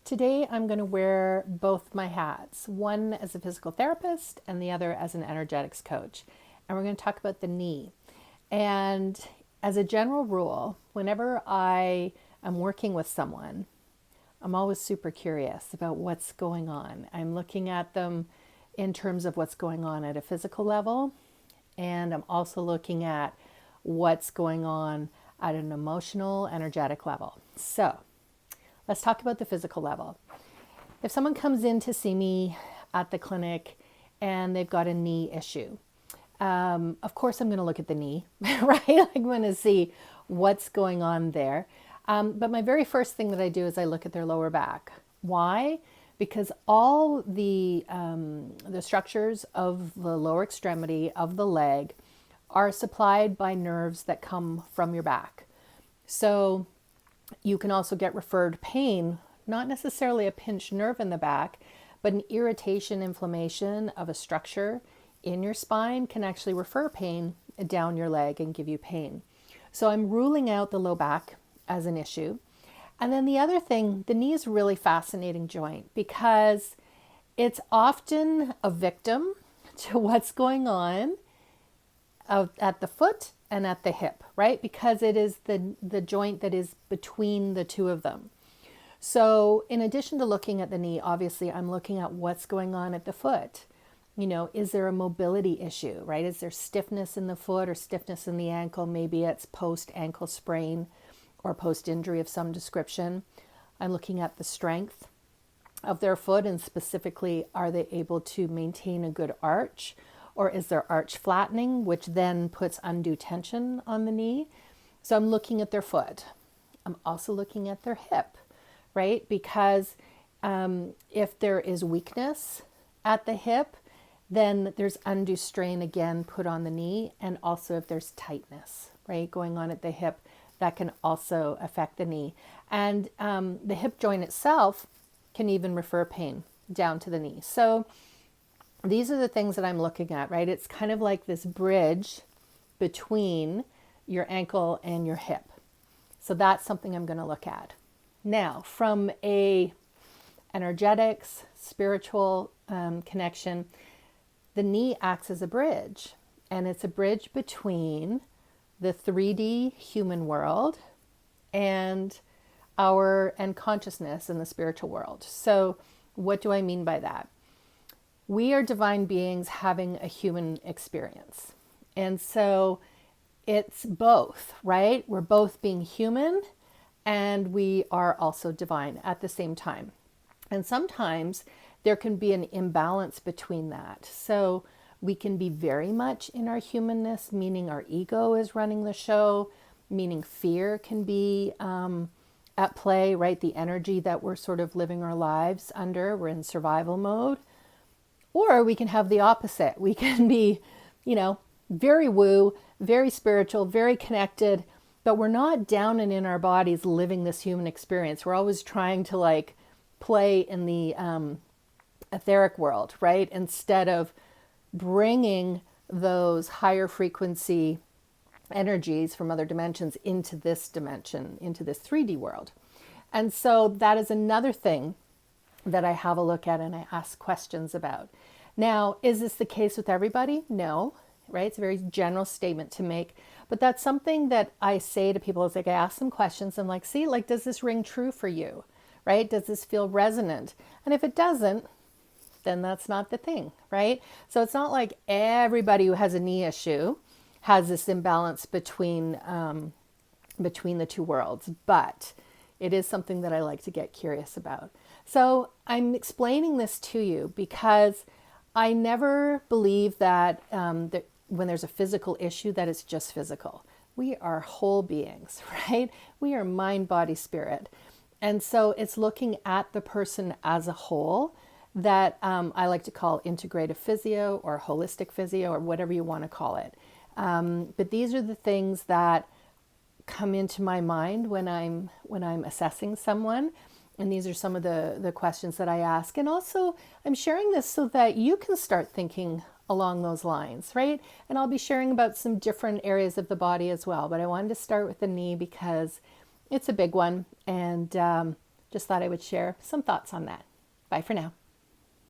Today I'm going to wear both my hats, one as a physical therapist and the other as an energetics coach. And we're going to talk about the knee. And as a general rule, whenever I am working with someone, I'm always super curious about what's going on. I'm looking at them in terms of what's going on at a physical level, and I'm also looking at what's going on at an emotional, energetic level. So let's talk about the physical level. If someone comes in to see me at the clinic and they've got a knee issue, of course I'm going to look at the knee, right? I'm going to see what's going on there. But my very first thing that I do is I look at their lower back. Why? Because all the structures of the lower extremity of the leg are supplied by nerves that come from your back. So you can also get referred pain, not necessarily a pinched nerve in the back, but an irritation, inflammation of a structure in your spine can actually refer pain down your leg and give you pain. So I'm ruling out the low back as an issue. And then the other thing, the knee is a really fascinating joint because it's often a victim to what's going on at the foot and at the hip, right? Because it is the joint that is between the two of them. So in addition to looking at the knee, obviously I'm looking at what's going on at the foot. You know, is there a mobility issue, right? Is there stiffness in the foot or stiffness in the ankle? Maybe it's post-ankle sprain or post-injury of some description. I'm looking at the strength of their foot, and specifically, are they able to maintain a good arch, or is their arch flattening, which then puts undue tension on the knee? So I'm looking at their foot. I'm also looking at their hip, right? Because if there is weakness at the hip, then there's undue strain again put on the knee, and also if there's tightness, right, going on at the hip, that can also affect the knee. And the hip joint itself can even refer pain down to the knee. So these are the things that I'm looking at, right? It's kind of like this bridge between your ankle and your hip. So that's something I'm going to look at. Now, from a energetics, spiritual connection, the knee acts as a bridge, and it's a bridge between the 3D human world and consciousness in the spiritual world. So what do I mean by that? We are divine beings having a human experience. And so it's both, right? We're both being human and we are also divine at the same time. And sometimes there can be an imbalance between that. So we can be very much in our humanness, meaning our ego is running the show, meaning fear can be at play, right? The energy that we're sort of living our lives under, we're in survival mode. Or we can have the opposite. We can be, very woo, very spiritual, very connected, but we're not down and in our bodies living this human experience. We're always trying to play in the etheric world, right? Instead of bringing those higher frequency energies from other dimensions into this dimension, into this 3D world. And so that is another thing that I have a look at and I ask questions about. Now, is this the case with everybody? No, right? It's a very general statement to make, but that's something that I say to people. It's like I ask them questions. I'm like, see, does this ring true for you, right? Does this feel resonant? And if it doesn't, then that's not the thing, right? So it's not like everybody who has a knee issue has this imbalance between the two worlds, but it is something that I like to get curious about. So I'm explaining this to you because I never believe that, that when there's a physical issue that it's just physical. We are whole beings, right? We are mind, body, spirit. And so it's looking at the person as a whole that I like to call integrative physio or holistic physio or whatever you want to call it. But these are the things that come into my mind when I'm assessing someone. And these are some of the questions that I ask. And also I'm sharing this so that you can start thinking along those lines, right? And I'll be sharing about some different areas of the body as well. But I wanted to start with the knee because it's a big one. And just thought I would share some thoughts on that. Bye for now.